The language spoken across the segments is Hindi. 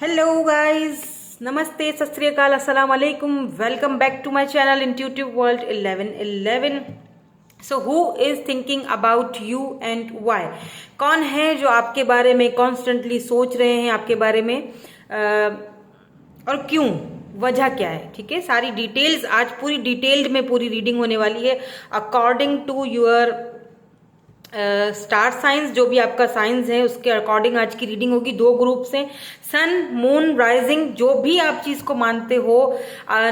हेलो गाइस, नमस्ते, सत श्री अकाल, अस्सलाम वालेकुम। Welcome back to my channel intuitive world 1111। So who is thinking about you and why? कौन है जो आपके बारे में कॉन्स्टेंटली सोच रहे हैं, आपके बारे में और क्यों, वजह क्या है? ठीक है, सारी डिटेल्स आज पूरी डिटेल्ड में पूरी रीडिंग होने वाली है according to your star science. जो भी आपका साइंस है उसके अकॉर्डिंग आज की रीडिंग होगी। दो ग्रुप से, सन, मून, राइजिंग, जो भी आप चीज को मानते हो।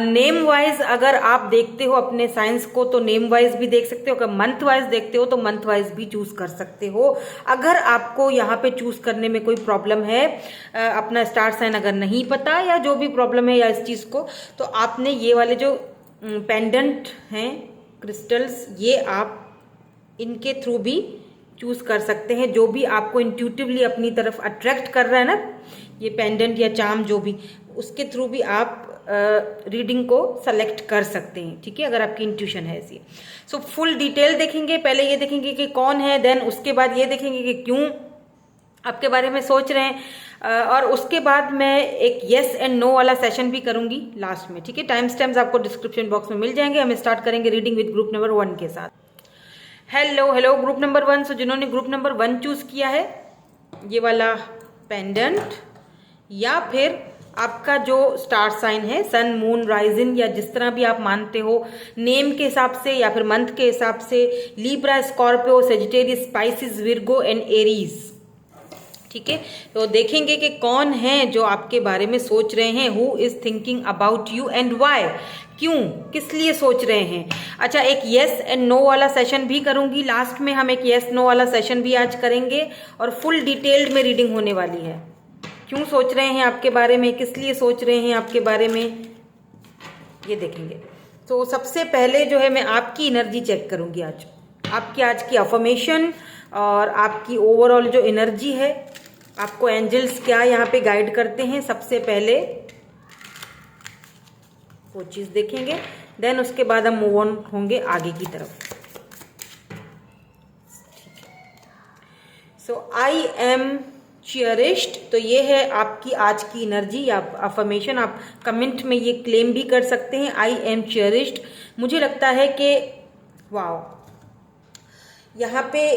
नेम वाइज अगर आप देखते हो अपने साइंस को तो नेम वाइज भी देख सकते हो। अगर मंथ वाइज देखते हो तो मंथ वाइज भी चूज कर सकते हो। अगर आपको यहाँ पे चूज करने में कोई प्रॉब्लम है, अपना स्टार साइन अगर नहीं पता या जो भी प्रॉब्लम है या इस चीज को, तो आपने ये वाले जो पेंडेंट हैं क्रिस्टल्स, ये आप इनके थ्रू भी चूज कर सकते हैं। जो भी आपको इंट्यूटिवली अपनी तरफ अट्रैक्ट कर रहा है ना, ये पेंडेंट या चार्म जो भी, उसके थ्रू भी आप रीडिंग को सेलेक्ट कर सकते हैं। ठीक है, अगर आपकी इंट्यूशन है ऐसी। सो फुल डिटेल देखेंगे। पहले ये देखेंगे कि कौन है, देन उसके बाद ये देखेंगे कि क्यों आपके बारे में सोच रहे हैं, और उसके बाद मैं एक येस एंड नो वाला सेशन भी करूंगी लास्ट में। ठीक है, टाइम स्टैम्प्स आपको डिस्क्रिप्शन बॉक्स में मिल जाएंगे। हम स्टार्ट करेंगे रीडिंग विद ग्रुप नंबर 1 के साथ। Hello group number 1। सो जिन्होंने ग्रुप नंबर 1 चूज किया है, ये वाला पेंडेंट या फिर आपका जो स्टार साइन है, सन, मून, राइजिंग, या जिस तरह भी आप मानते हो, नेम के हिसाब से या फिर मंथ के हिसाब से, Libra, Scorpio, Sagittarius, Pisces, Virgo and Aries. ठीक है, तो देखेंगे कि कौन है जो आपके बारे में सोच रहे हैं। Who is thinking about you and why? क्यों, किस लिए सोच रहे हैं? अच्छा, एक येस एंड नो वाला सेशन भी करूंगी लास्ट में। हम एक येस नो वाला सेशन भी आज करेंगे और फुल डिटेल्ड में रीडिंग होने वाली है। क्यों सोच रहे हैं आपके बारे में, किस लिए सोच रहे हैं आपके बारे में, ये देखेंगे। तो सबसे पहले जो है मैं आपकी एनर्जी चेक करूंगी आज, आपकी आज की अफर्मेशन और आपकी ओवरऑल जो एनर्जी है, आपको एंजल्स क्या यहाँ पे गाइड करते हैं। सबसे पहले वो चीज देखेंगे, देन उसके बाद हम मूव ऑन होंगे आगे की तरफ। सो आई एम चेरिश्ड, तो ये है आपकी आज की एनर्जी या अफर्मेशन। आप कमेंट में ये क्लेम भी कर सकते हैं, आई एम चेरिश्ड। मुझे लगता है कि वाओ, यहाँ पे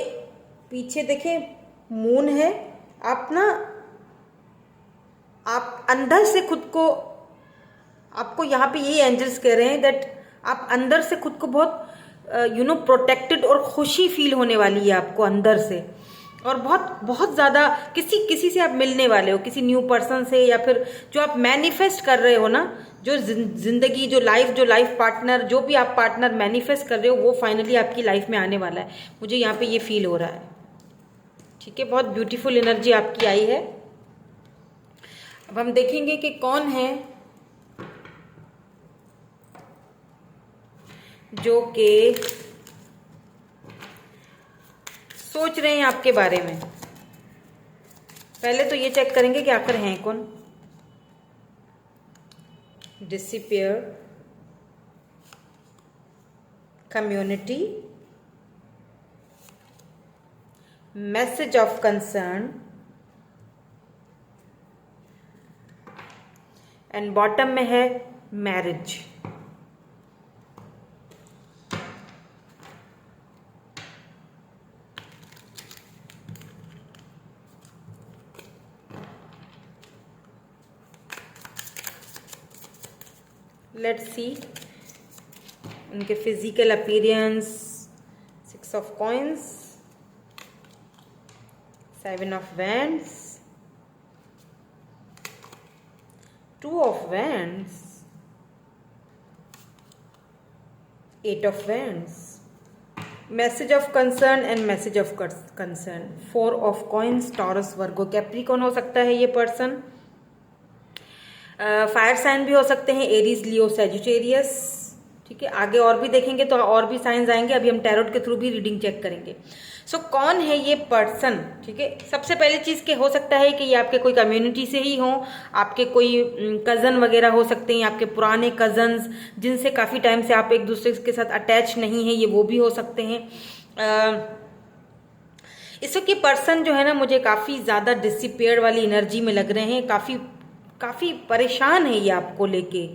पीछे देखें मून है। आप अंदर से खुद को, आपको यहाँ पे ये एंजल्स कह रहे हैं दैट आप अंदर से खुद को बहुत प्रोटेक्टेड और खुशी फील होने वाली है आपको अंदर से। और बहुत बहुत ज्यादा किसी से आप मिलने वाले हो, किसी न्यू पर्सन से, या फिर जो आप मैनिफेस्ट कर रहे हो ना, जो जिंदगी, जो लाइफ पार्टनर, जो भी आप पार्टनर मैनिफेस्ट कर रहे हो, वो फाइनली आपकी लाइफ में आने वाला है। मुझे यहाँ पे ये फील हो रहा है। ठीक है, बहुत ब्यूटीफुल एनर्जी आपकी आई है। अब हम देखेंगे कि कौन है जो कि सोच रहे हैं आपके बारे में। पहले तो ये चेक करेंगे कि आखिर हैं कौन। Disappear, community, message of concern, and bottom में है मैरिज। लेट्स सी उनके physical appearance. 6 of coins, 7 of wands, 2 of wands, 8 of wands, message of concern and message of concern, 4 of coins, taurus, Virgo, Capricorn हो सकता है ये पर्सन। फायर साइन भी हो सकते हैं, एरीज, लियो, सेजिटेरियस। ठीक है, आगे और भी देखेंगे तो और भी साइंस आएंगे। अभी हम टैरोट के थ्रू भी रीडिंग चेक करेंगे। सो कौन है ये पर्सन? ठीक है, सबसे पहले चीज के हो सकता है कि ये आपके कोई कम्युनिटी से ही हो, आपके कोई कजन वगैरह हो सकते हैं, आपके पुराने कजन्स जिनसे काफी टाइम से आप एक दूसरे के साथ अटैच नहीं है, ये वो भी हो सकते हैं। इसके पर्सन जो है ना, मुझे काफी ज्यादा डिसिपेयर वाली एनर्जी में लग रहे हैं, काफी काफ़ी परेशान है ये आपको लेके,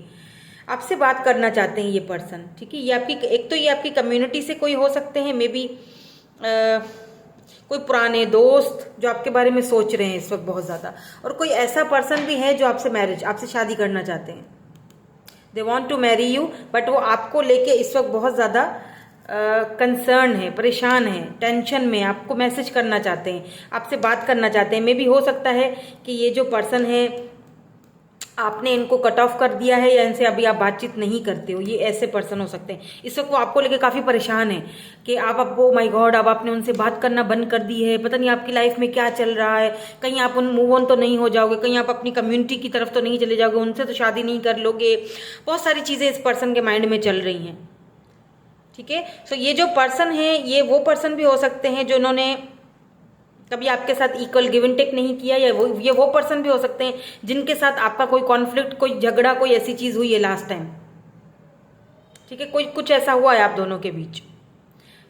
आपसे बात करना चाहते हैं ये पर्सन, ठीक है। ये आपकी, एक तो ये आपकी कम्युनिटी से कोई हो सकते हैं, मे बी कोई पुराने दोस्त जो आपके बारे में सोच रहे हैं इस वक्त बहुत ज़्यादा, और कोई ऐसा पर्सन भी है जो आपसे शादी करना चाहते हैं। They want to marry you, but वो आपको लेके इस वक्त बहुत ज़्यादा कंसर्न है, परेशान है, टेंशन में, आपको मैसेज करना चाहते हैं, आपसे बात करना चाहते हैं। मे भी हो सकता है कि ये जो पर्सन है आपने इनको कट ऑफ कर दिया है, या इनसे अभी आप बातचीत नहीं करते हो। ये ऐसे पर्सन हो सकते हैं। इस वक्त वो आपको लेके काफ़ी परेशान है कि आप ओ माय गॉड, अब आपने उनसे बात करना बंद कर दी है, पता नहीं आपकी लाइफ में क्या चल रहा है, कहीं आप मूव ऑन तो नहीं हो जाओगे, कहीं आप अपनी कम्युनिटी की तरफ तो नहीं चले जाओगे, उनसे तो शादी नहीं कर लोगे। बहुत सारी चीज़ें इस पर्सन के माइंड में चल रही हैं, ठीक है। सो ये जो पर्सन है, ये वो पर्सन भी हो सकते हैं जो इन्होंने कभी आपके साथ इक्वल गिव एंड टेक नहीं किया, या ये वो पर्सन भी हो सकते हैं जिनके साथ आपका कोई कॉन्फ्लिक्ट, कोई झगड़ा, कोई ऐसी चीज हुई है लास्ट टाइम, ठीक है। कोई कुछ ऐसा हुआ है आप दोनों के बीच।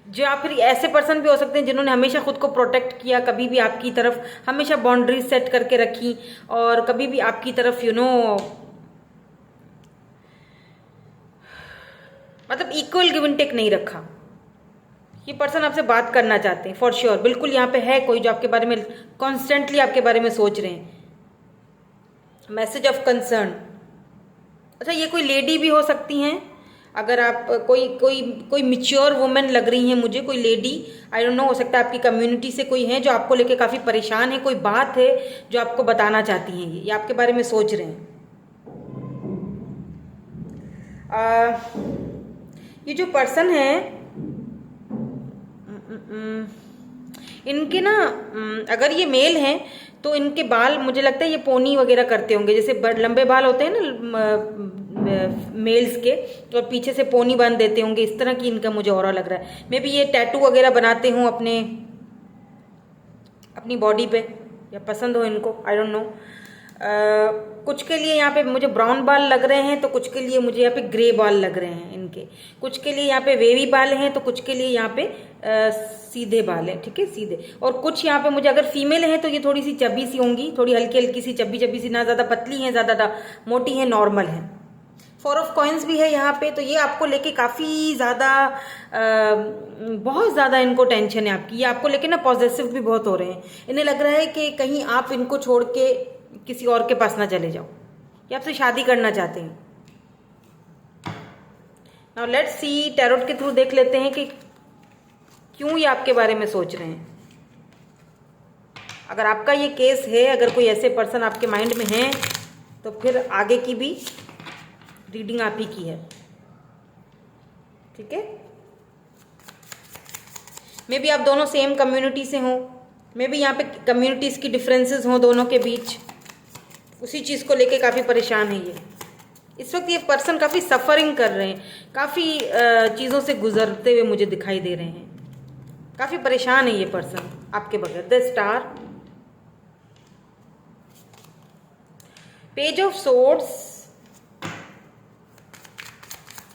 या फिर ऐसे पर्सन भी हो सकते हैं जिन्होंने हमेशा खुद को प्रोटेक्ट किया, कभी भी आपकी तरफ हमेशा बाउंड्रीज सेट करके रखी, और कभी भी आपकी तरफ मतलब इक्वल गिव एंड टेक नहीं रखा। ये पर्सन आपसे बात करना चाहते हैं फॉर श्योर, बिल्कुल यहाँ पे है कोई जो आपके बारे में कॉन्स्टेंटली आपके बारे में सोच रहे हैं। Message of concern. अच्छा, ये कोई लेडी भी हो सकती हैं, अगर आप कोई मिच्योर वुमेन लग रही हैं मुझे, कोई लेडी, आई डोंट नो, हो सकता है आपकी कम्युनिटी से कोई है जो आपको लेके काफ़ी परेशान है, कोई बात है जो आपको बताना चाहती हैं, ये आपके बारे में सोच रहे हैं। ये जो पर्सन है इनके ना, अगर ये मेल हैं तो इनके बाल मुझे लगता है ये पोनी वगैरह करते होंगे, जैसे लंबे बाल होते हैं ना मेल्स के, तो पीछे से पोनी बांध देते होंगे, इस तरह की इनका मुझे ऑरा लग रहा है। मे बी ये टैटू वगैरह बनाते हों अपनी बॉडी पे, या पसंद हो इनको, आई डोंट नो। कुछ के लिए यहाँ पे मुझे ब्राउन बाल लग रहे हैं, तो कुछ के लिए मुझे यहाँ पे ग्रे बाल लग रहे हैं इनके, कुछ के लिए यहाँ पे वेवी बाल हैं, तो कुछ के लिए यहाँ पे सीधे बाल हैं, ठीक है, सीधे। और कुछ यहाँ पे मुझे, अगर फीमेल हैं तो ये थोड़ी सी चबी सी होंगी, थोड़ी हल्की हल्की सी चबी सी, ना ज़्यादा पतली हैं, ज़्यादा मोटी हैं, नॉर्मल हैं। 4 ऑफ कॉइन्स भी है यहाँ पे, तो ये आपको लेके काफ़ी ज़्यादा बहुत ज़्यादा इनको टेंशन है आपकी। ये आपको लेके ना पॉजिटिव भी बहुत हो रहे हैं, इन्हें लग रहा है कि कहीं आप इनको छोड़ के किसी और के पास ना चले जाओ, ये आपसे शादी करना चाहते हैं। नाउ लेट्स सी, टैरोट के थ्रू देख लेते हैं कि क्यों ये आपके बारे में सोच रहे हैं। अगर आपका ये केस है, अगर कोई ऐसे पर्सन आपके माइंड में है, तो फिर आगे की भी रीडिंग आप ही की है, ठीक है। मे बी आप दोनों सेम कम्युनिटी से हों, मे बी यहाँ पे कम्युनिटीज़ की डिफरेंसेस हों दोनों के बीच, उसी चीज़ को लेके काफ़ी परेशान है ये। इस वक्त ये पर्सन काफ़ी सफरिंग कर रहे हैं, काफ़ी चीज़ों से गुजरते हुए मुझे दिखाई दे रहे हैं, काफ़ी परेशान है ये पर्सन आपके बगैर। The star, page of swords,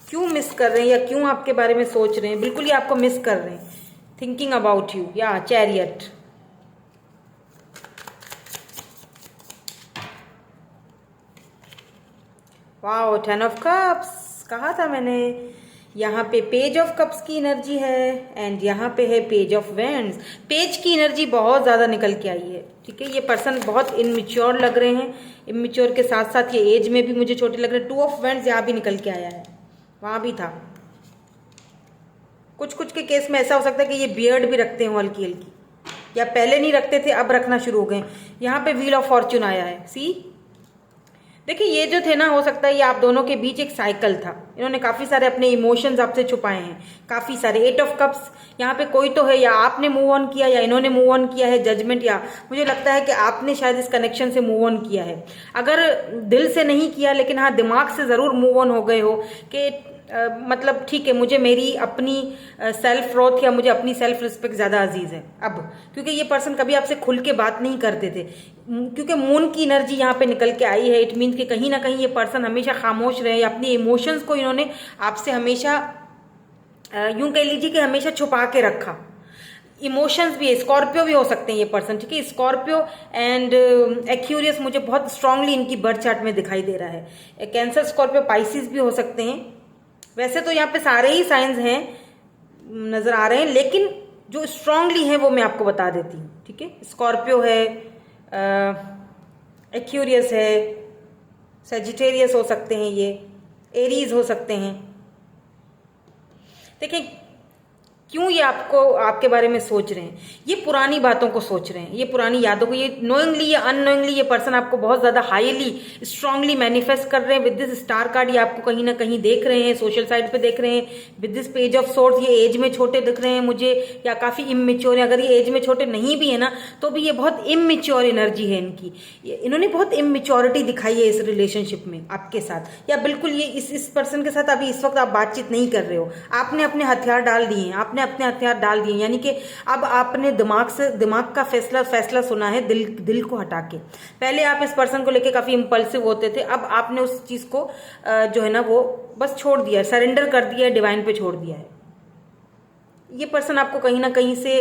क्यों मिस कर रहे हैं या क्यों आपके बारे में सोच रहे हैं, बिल्कुल ये आपको मिस कर रहे हैं, थिंकिंग अबाउट यू, या चैरियट। वाओ, 10 ऑफ कप्स, कहा था मैंने। यहाँ पे पेज ऑफ कप्स की एनर्जी है, एंड यहाँ पे है पेज ऑफ वैंड्स। पेज की एनर्जी बहुत ज़्यादा निकल के आई है, ठीक है। ये पर्सन बहुत इनमिच्योर लग रहे हैं, इनमिच्योर के साथ साथ ये एज में भी मुझे छोटे लग रहे हैं। 2 ऑफ वैंड्स यहाँ भी निकल के आया है, वहाँ भी था। कुछ के केस में ऐसा हो सकता है कि ये बियर्ड भी रखते हो हल्की हल्की, या पहले नहीं रखते थे, अब रखना शुरू हो गए। यहाँ पे व्हील ऑफ फॉर्च्यून आया है, सी। देखिए, ये जो थे ना, हो सकता है ये आप दोनों के बीच एक साइकिल था, इन्होंने काफ़ी सारे अपने इमोशंस आपसे छुपाए हैं, काफ़ी सारे। 8 ऑफ कप्स, यहाँ पे कोई तो है, या आपने मूव ऑन किया या इन्होंने मूव ऑन किया है, जजमेंट, या मुझे लगता है कि आपने शायद इस कनेक्शन से मूव ऑन किया है। अगर दिल से नहीं किया, लेकिन हाँ दिमाग से ज़रूर मूव ऑन हो गए हो कि मतलब ठीक है, मुझे मेरी अपनी सेल्फ ग्रोथ या मुझे अपनी सेल्फ रिस्पेक्ट ज़्यादा अजीज़ है अब। क्योंकि ये पर्सन कभी आपसे खुल के बात नहीं करते थे, क्योंकि मून की एनर्जी यहाँ पे निकल के आई है। इट मीन्स कि कहीं ना कहीं ये पर्सन हमेशा खामोश रहे, अपने इमोशंस को इन्होंने आपसे हमेशा यूं कह लीजिए कि हमेशा छुपा के रखा। इमोशंस भी है, स्कॉर्पियो भी हो सकते हैं ये पर्सन, ठीक है। स्कॉर्पियो एंड एक्यूरियस मुझे बहुत स्ट्रांगली इनकी बर्थ चार्ट में दिखाई दे रहा है। कैंसर, स्कॉर्पियो, पाइसिस भी हो सकते हैं। वैसे तो यहाँ पे सारे ही साइंस हैं नजर आ रहे हैं, लेकिन जो स्ट्रांगली है वो मैं आपको बता देती हूँ, ठीक है। स्कॉर्पियो है, एक्यूरियस है, सेजिटेरियस हो सकते हैं, ये एरीज हो सकते हैं। देखिए क्यों ये आपको आपके बारे में सोच रहे हैं, ये पुरानी बातों को सोच रहे हैं, ये पुरानी यादों को, ये नोइंगली या अननोइंगली ये पर्सन आपको बहुत ज्यादा हाईली स्ट्रांगली मैनिफेस्ट कर रहे हैं। विद दिस स्टार कार्ड ये आपको कहीं ना कहीं देख रहे हैं, सोशल साइड पे देख रहे हैं। With this page of swords ये एज में छोटे दिख रहे हैं मुझे, या काफी इमेच्योर है। अगर ये एज में छोटे नहीं भी है ना, तो भी ये बहुत इमेच्योर एनर्जी है इनकी। इन्होंने बहुत इमेच्योरिटी दिखाई है इस रिलेशनशिप में आपके साथ, या बिल्कुल ये इस पर्सन के साथ अभी इस वक्त आप बातचीत नहीं कर रहे हो। आपने अपने हथियार डाल दिए हैं, आपने अपने हथियार डाल दिए, यानी कि अब आपने दिमाग का फैसला सुना है, दिल को हटा के। पहले आप इस पर्सन को लेके काफी इंपल्सिव होते थे, अब आपने उस चीज को जो है ना वो बस छोड़ दिया, सरेंडर कर दिया है, डिवाइन पे छोड़ दिया है। ये पर्सन आपको कहीं ना कहीं से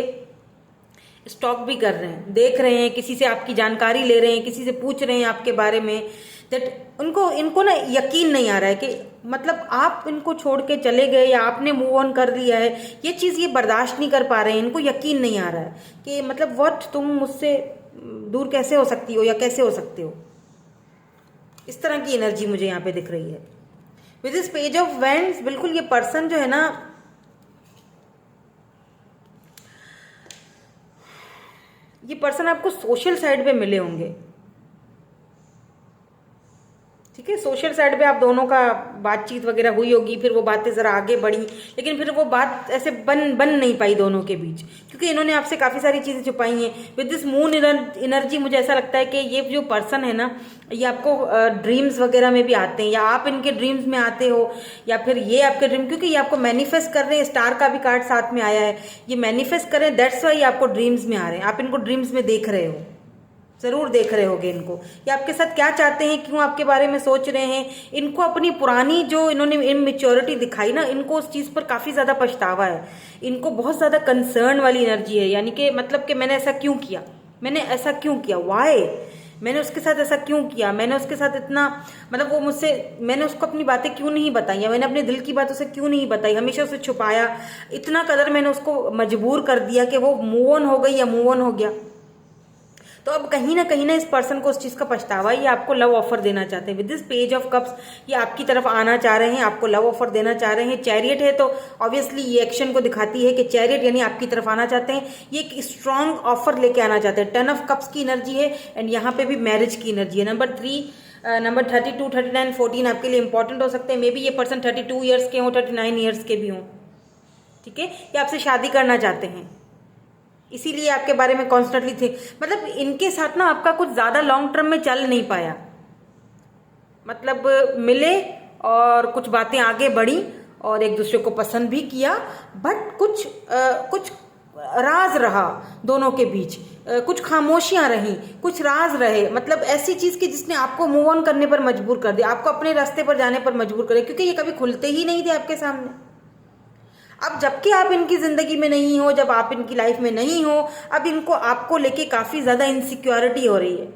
स्टॉक भी कर रहे हैं, देख रहे हैं, किसी से आपकी जानकारी ले रहे हैं, किसी से पूछ रहे हैं आपके बारे में। दैट इनको ना यकीन नहीं आ रहा है कि मतलब आप इनको छोड़ के चले गए या आपने मूव ऑन कर लिया है, ये चीज ये बर्दाश्त नहीं कर पा रहे हैं। इनको यकीन नहीं आ रहा है कि मतलब व्हाट, तुम मुझसे दूर कैसे हो सकती हो या कैसे हो सकते हो। इस तरह की एनर्जी मुझे यहाँ पे दिख रही है। With this page of wands बिल्कुल ये पर्सन जो है ना, ये पर्सन आपको सोशल साइड पे मिले होंगे, ठीक है। सोशल साइड पे आप दोनों का बातचीत वगैरह हुई होगी, फिर वो बातें जरा आगे बढ़ी, लेकिन फिर वो बात ऐसे बन नहीं पाई दोनों के बीच, क्योंकि इन्होंने आपसे काफी सारी चीजें छुपाई हैं। विद दिस मून एनर्जी मुझे ऐसा लगता है कि ये जो पर्सन है ना, ये आपको ड्रीम्स वगैरह में भी आते हैं, या आप इनके ड्रीम्स में आते हो, या फिर ये आपके ड्रीम, क्योंकि ये आपको मैनिफेस्ट कर रहे हैं। स्टार का भी कार्ड साथ में आया है, ये मैनिफेस्ट कर रहे हैं, दैट्स वाई आपको ड्रीम्स में आ रहे हैं। आप इनको ड्रीम्स में देख रहे हो, जरूर देख रहे होगे इनको। ये आपके साथ क्या चाहते हैं, क्यों आपके बारे में सोच रहे हैं। इनको अपनी पुरानी जो इन्होंने इमेच्योरिटी दिखाई ना, इनको उस चीज पर काफी ज्यादा पछतावा है। इनको बहुत ज्यादा कंसर्न वाली एनर्जी है, यानी कि मतलब कि मैंने ऐसा क्यों किया, मैंने ऐसा क्यों किया, वाई, मैंने उसके साथ ऐसा क्यों किया, मैंने उसके साथ इतना मतलब वो मुझसे, मैंने उसको अपनी बातें क्यों नहीं बताई, या मैंने अपने दिल की बात उसे क्यों नहीं बताई, हमेशा उसे छुपाया। इतना कदर मैंने उसको मजबूर कर दिया कि वो मूव ऑन हो गई या मूव ऑन हो गया। तो अब कहीं ना इस पर्सन को उस चीज का पछतावा, ये आपको लव ऑफर देना चाहते हैं। With this page of cups ये आपकी तरफ आना चाह रहे हैं, आपको लव ऑफर देना चाह रहे हैं। चैरियट है तो ऑब्वियसली ये एक्शन को दिखाती है कि चैरियट यानी आपकी तरफ आना चाहते हैं, ये एक स्ट्रांग ऑफर लेके आना चाहते हैं। 10 ऑफ कप्स की एनर्जी है, एंड यहाँ पे भी मैरिज की एनर्जी है। नंबर 3, नंबर 32, 39, 14 आपके लिए इंपॉर्टेंट हो सकते हैं। मे बी ये पर्सन 32 ईयर्स के हों, 39 ईयर्स के भी हों, ठीक है। ये आपसे शादी करना चाहते हैं, इसीलिए आपके बारे में कॉन्स्टेंटली थे। मतलब इनके साथ ना आपका कुछ ज्यादा लॉन्ग टर्म में चल नहीं पाया, मतलब मिले और कुछ बातें आगे बढ़ी और एक दूसरे को पसंद भी किया, बट कुछ राज रहा दोनों के बीच, कुछ खामोशियां रही, कुछ राज रहे। मतलब ऐसी चीज की जिसने आपको मूव ऑन करने पर मजबूर कर दिया, आपको अपने रास्ते पर जाने पर मजबूर कर दिया, क्योंकि ये कभी खुलते ही नहीं थे आपके सामने। अब जबकि आप इनकी जिंदगी में नहीं हो, जब आप इनकी लाइफ में नहीं हो, अब इनको आपको लेके काफी ज्यादा इनसिक्योरिटी हो रही है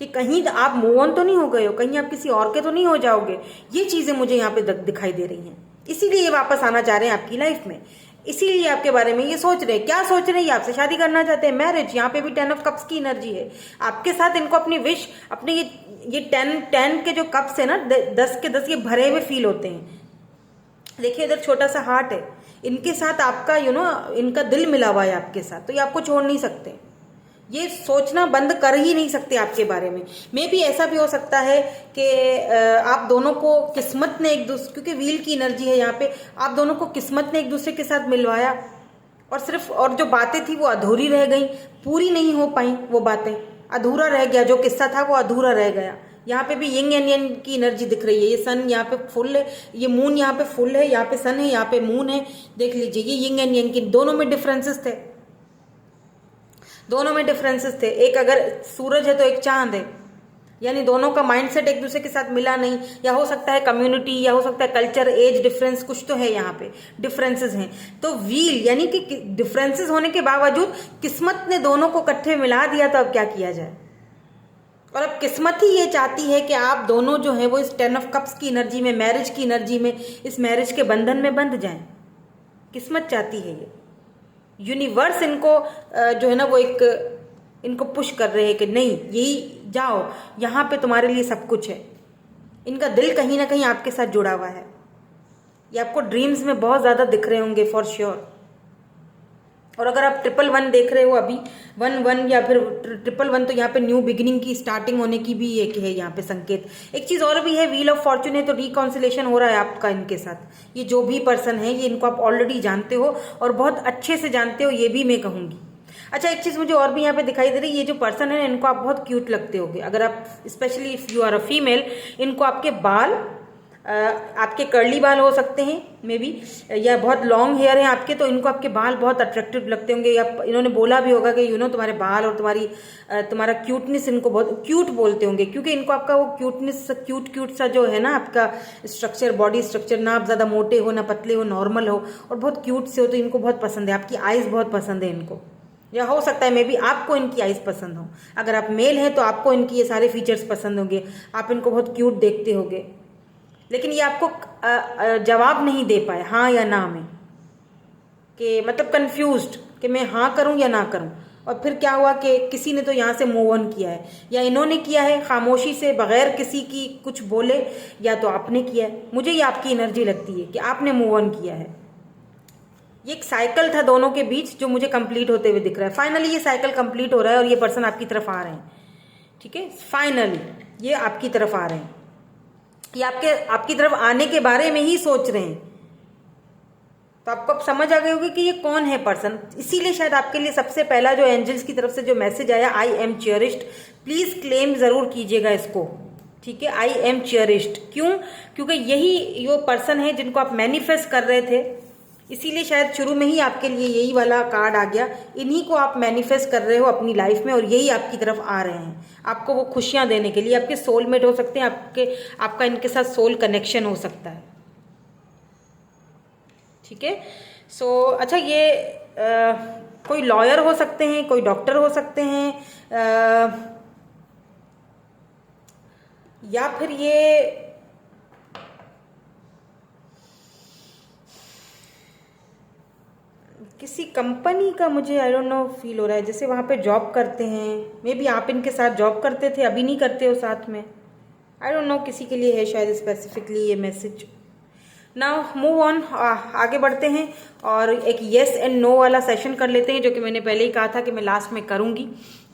कि कहीं आप मूव ऑन तो नहीं हो गए हो, कहीं आप किसी और के तो नहीं हो जाओगे। ये चीजें मुझे यहाँ पे दिखाई दे रही हैं, इसीलिए ये वापस आना चाह रहे हैं आपकी लाइफ में, इसीलिए आपके बारे में ये सोच रहे हैं। क्या सोच रहे हैं? ये आपसे शादी करना चाहते हैं, मैरिज। यहाँ पे भी 10 ऑफ कप्स की एनर्जी है आपके साथ। इनको अपनी विश, अपने ये 10 के जो कप्स है ना, 10 के 10 ये भरे हुए फील होते हैं। देखिए इधर छोटा सा हार्ट है, इनके साथ आपका इनका दिल मिला हुआ है आपके साथ, तो ये आपको छोड़ नहीं सकते, ये सोचना बंद कर ही नहीं सकते आपके बारे में। मे भी ऐसा भी हो सकता है कि आप दोनों को किस्मत ने एक दूसरे, क्योंकि व्हील की एनर्जी है यहाँ पे, आप दोनों को किस्मत ने एक दूसरे के साथ मिलवाया, और जो बातें थी वो अधूरी रह गई, पूरी नहीं हो पाई, वो बातें अधूरा रह गया, जो किस्सा था वो अधूरा रह गया। यहाँ पे भी यिंग एंड yang की एनर्जी दिख रही है। ये सन यहाँ पे फुल है, ये मून यहाँ पे फुल है, यहाँ पे सन है, यहाँ पे मून है। देख लीजिए ये यिंग एंड yang की, दोनों में डिफरेंसेस थे, दोनों में डिफरेंसेस थे। एक अगर सूरज है तो एक चांद है, यानी दोनों का माइंडसेट एक दूसरे के साथ मिला नहीं, या हो सकता है कम्युनिटी, या हो सकता है कल्चर, एज डिफरेंस, कुछ तो है यहाँ पे, डिफरेंसेस हैं। तो व्हील यानी कि डिफरेंसेस होने के बावजूद किस्मत ने दोनों को इकट्ठे मिला दिया, तो अब क्या किया जाए। और अब किस्मत ही ये चाहती है कि आप दोनों जो है वो इस 10 ऑफ कप्स की एनर्जी में, मैरिज की एनर्जी में, इस मैरिज के बंधन में बंध जाएं। किस्मत चाहती है ये, यूनिवर्स इनको जो है ना वो एक इनको पुश कर रहे हैं कि नहीं, यही जाओ, यहाँ पे तुम्हारे लिए सब कुछ है। इनका दिल कहीं ना कहीं आपके साथ जुड़ा हुआ है, ये आपको ड्रीम्स में बहुत ज्यादा दिख रहे होंगे फॉर श्योर। और अगर आप 111 देख रहे हो अभी, 11 या फिर 111, तो यहाँ पे न्यू बिगिनिंग की स्टार्टिंग होने की भी एक है यहाँ पे संकेत। एक चीज और भी है, व्हील ऑफ फॉर्चून है, तो रिकॉन्सिलेशन हो रहा है आपका इनके साथ। ये जो भी पर्सन है, ये इनको आप ऑलरेडी जानते हो और बहुत अच्छे से जानते हो, ये भी मैं कहूंगी। अच्छा, एक चीज मुझे और भी यहाँ पे दिखाई दे रही है, ये जो पर्सन है इनको आप बहुत क्यूट लगते होगे। अगर आप specially if you are a female, इनको आपके बाल, आपके कर्ली बाल हो सकते हैं मे बी, या बहुत लॉन्ग हेयर है आपके, तो इनको आपके बाल बहुत अट्रैक्टिव लगते होंगे। या इन्होंने बोला भी होगा कि तुम्हारे बाल और तुम्हारा क्यूटनेस इनको बहुत क्यूट बोलते होंगे, क्योंकि इनको आपका वो क्यूटनेस, क्यूट सा जो है ना आपका स्ट्रक्चर, बॉडी स्ट्रक्चर, ना आप ज्यादा मोटे हो ना पतले हो, नॉर्मल हो और बहुत क्यूट से हो, तो इनको बहुत पसंद है। आपकी आईज बहुत पसंद है इनको, या हो सकता है मे बी आपको इनकी आईज पसंद हो। अगर आप मेल हैं तो आपको इनकी ये सारे फीचर्स पसंद होंगे, आप इनको बहुत क्यूट देखते होंगे। लेकिन ये आपको जवाब नहीं दे पाए हाँ या ना में, कि मतलब कंफ्यूज्ड कि मैं हाँ करूं या ना करूं। और फिर क्या हुआ कि किसी ने तो यहाँ से मूव ऑन किया है, या इन्होंने किया है खामोशी से, बगैर किसी की कुछ बोले, या तो आपने किया है। मुझे ये आपकी एनर्जी लगती है कि आपने मूव ऑन किया है। ये एक साइकिल था दोनों के बीच जो मुझे कंप्लीट होते हुए दिख रहा है। फाइनली ये साइकिल कंप्लीट हो रहा है और ये पर्सन आपकी तरफ आ रहे हैं। ठीक है, फाइनली ये आपकी तरफ आ रहे हैं, ये आपकी तरफ आने के बारे में ही सोच रहे हैं। तो आपको अब समझ आ गई होगी कि ये कौन है पर्सन। इसीलिए शायद आपके लिए सबसे पहला जो एंजल्स की तरफ से जो मैसेज आया, I am cherished, please claim जरूर कीजिएगा इसको। ठीक है, आई एम चेरिश्ड, क्यों? क्योंकि यही वो पर्सन है जिनको आप मैनिफेस्ट कर रहे थे। इसीलिए शायद शुरू में ही आपके लिए यही वाला कार्ड आ गया। इन्हीं को आप मैनिफेस्ट कर रहे हो अपनी लाइफ में और यही आपकी तरफ आ रहे हैं, आपको वो खुशियां देने के लिए। आपके सोलमेट हो सकते हैं, आपका इनके साथ सोल कनेक्शन हो सकता है। ठीक है, सो अच्छा, ये कोई लॉयर हो सकते हैं, कोई डॉक्टर हो सकते हैं, या फिर ये किसी कंपनी का, मुझे आई डोंट नो फील हो रहा है, जैसे वहाँ पे जॉब करते हैं। मे बी आप इनके साथ जॉब करते थे, अभी नहीं करते हो साथ में, आई डोंट नो, किसी के लिए है शायद स्पेसिफिकली ये मैसेज। नाउ मूव ऑन, आगे बढ़ते हैं और एक येस एंड नो वाला सेशन कर लेते हैं, जो कि मैंने पहले ही कहा था कि मैं लास्ट में करूंगी।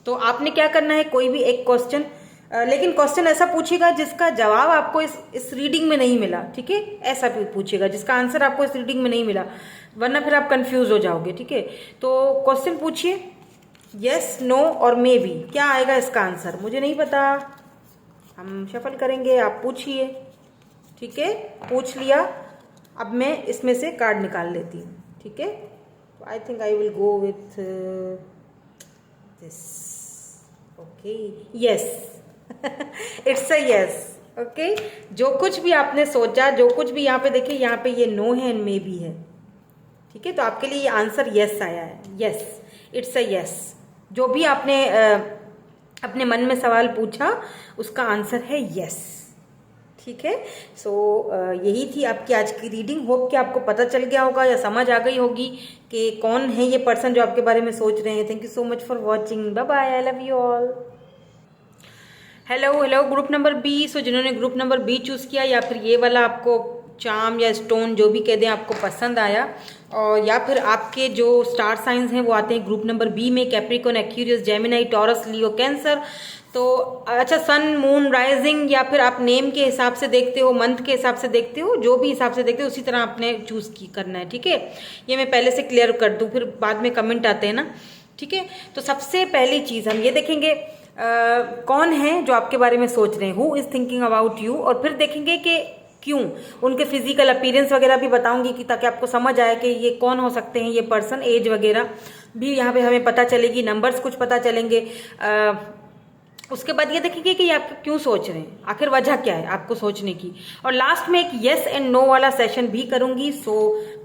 तो आपने क्या करना है, कोई भी एक क्वेश्चन, लेकिन क्वेश्चन ऐसा पूछेगा जिसका जवाब आपको इस रीडिंग में नहीं मिला। ठीक है, ऐसा भी पूछेगा जिसका आंसर आपको इस रीडिंग में नहीं मिला, वरना फिर आप कंफ्यूज हो जाओगे। ठीक है, तो क्वेश्चन पूछिए, यस, नो और मे बी, क्या आएगा इसका आंसर मुझे नहीं पता, हम शफल करेंगे, आप पूछिए। ठीक है, पूछ लिया, अब मैं इसमें से कार्ड निकाल लेती हूँ। ठीक है, I think I will go with this. Okay, yes, it's a yes. Okay, जो कुछ भी आपने सोचा, जो कुछ भी यहाँ पे देखिए, यहाँ पे ये नो है एंड मे बी है। ठीक है, तो आपके लिए ये आंसर यस आया है, यस, इट्स अ यस। जो भी आपने अपने मन में सवाल पूछा उसका आंसर है यस। ठीक है, सो यही थी आपकी आज की रीडिंग। होप कि आपको पता चल गया होगा या समझ आ गई होगी कि कौन है ये पर्सन जो आपके बारे में सोच रहे हैं। Thank you so much for watching, bye bye, I love you all. Hello group number B. So जिन्होंने ग्रुप नंबर बी चूज किया, या फिर ये वाला आपको चार्म या स्टोन जो भी कह दें आपको पसंद आया, और या फिर आपके जो स्टार साइंस हैं वो आते हैं ग्रुप नंबर बी में, कैप्रिकॉर्न, एक्वेरियस, जेमिनी, टॉरस, लियो, कैंसर। तो अच्छा, सन, मून, राइजिंग, या फिर आप नेम के हिसाब से देखते हो, मंथ के हिसाब से देखते हो, जो भी हिसाब से देखते हो उसी तरह आपने चूज करना है। ठीक है, ये मैं पहले से क्लियर कर दूं, फिर बाद में कमेंट आते हैं ना। ठीक है, तो सबसे पहली चीज हम ये देखेंगे कौन है जो आपके बारे में सोच रहे हैं, who is thinking about you, और फिर देखेंगे कि क्यों, उनके फिजिकल अपीयरेंस वगैरह भी बताऊंगी कि ताकि आपको समझ आए कि ये कौन हो सकते हैं ये पर्सन, एज वगैरह भी यहाँ पे हमें पता चलेगी, नंबर्स कुछ पता चलेंगे, उसके बाद ये देखेंगे कि ये आप क्यों सोच रहे हैं, आखिर वजह क्या है आपको सोचने की। और लास्ट में एक येस एंड नो वाला सेशन भी करूंगी, सो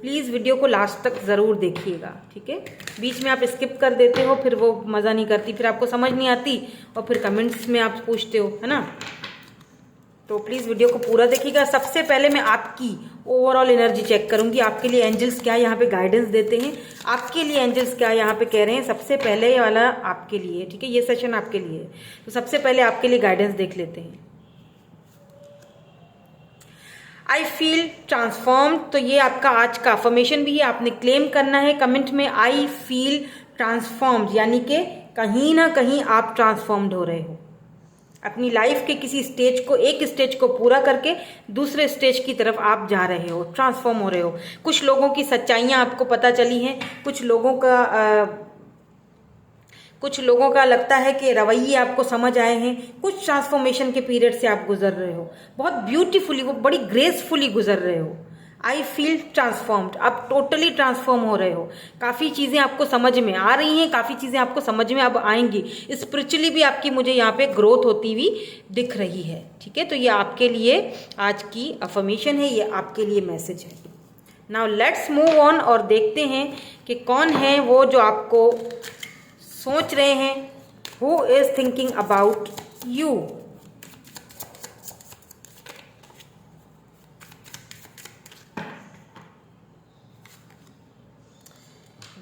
प्लीज़ वीडियो को लास्ट तक ज़रूर देखिएगा, ठीक है। बीच में आप स्किप कर देते हो, फिर वो मज़ा नहीं करती, फिर आपको समझ नहीं आती और फिर कमेंट्स में आप पूछते हो, है ना। तो प्लीज़ वीडियो को पूरा देखिएगा। सबसे पहले मैं आपकी ओवरऑल एनर्जी चेक करूंगी, आपके लिए एंजल्स क्या यहाँ पे गाइडेंस देते हैं, आपके लिए एंजल्स क्या यहाँ पे कह रहे हैं। सबसे पहले ये वाला आपके लिए, ठीक है, ये सेशन आपके लिए है। तो सबसे पहले आपके लिए गाइडेंस देख लेते हैं। आई फील ट्रांसफॉर्म्ड, तो ये आपका आज का अफर्मेशन भी है, आपने क्लेम करना है कमेंट में आई फील ट्रांसफॉर्म्ड, यानी कि कहीं ना कहीं आप ट्रांसफॉर्म्ड हो रहे हो। अपनी लाइफ के किसी स्टेज को, एक स्टेज को पूरा करके दूसरे स्टेज की तरफ आप जा रहे हो, ट्रांसफॉर्म हो रहे हो। कुछ लोगों की सच्चाइयाँ आपको पता चली हैं, कुछ लोगों का लगता है कि रवैये आपको समझ आए हैं, कुछ ट्रांसफॉर्मेशन के पीरियड से आप गुजर रहे हो, बहुत ब्यूटीफुली, वो बड़ी ग्रेसफुली गुजर रहे हो। आई फील ट्रांसफॉर्म्ड, आप टोटली ट्रांसफॉर्म हो रहे हो। काफ़ी चीज़ें आपको समझ में आ रही हैं, काफ़ी चीज़ें आपको समझ में अब आएंगी। स्पिरिचुअली भी आपकी मुझे यहाँ पे ग्रोथ होती हुई दिख रही है, ठीक है। तो ये आपके लिए आज की अफर्मेशन है, ये आपके लिए मैसेज है। नाउ लेट्स मूव ऑन और देखते हैं कि कौन है वो जो आपको सोच रहे हैं, who is thinking about you.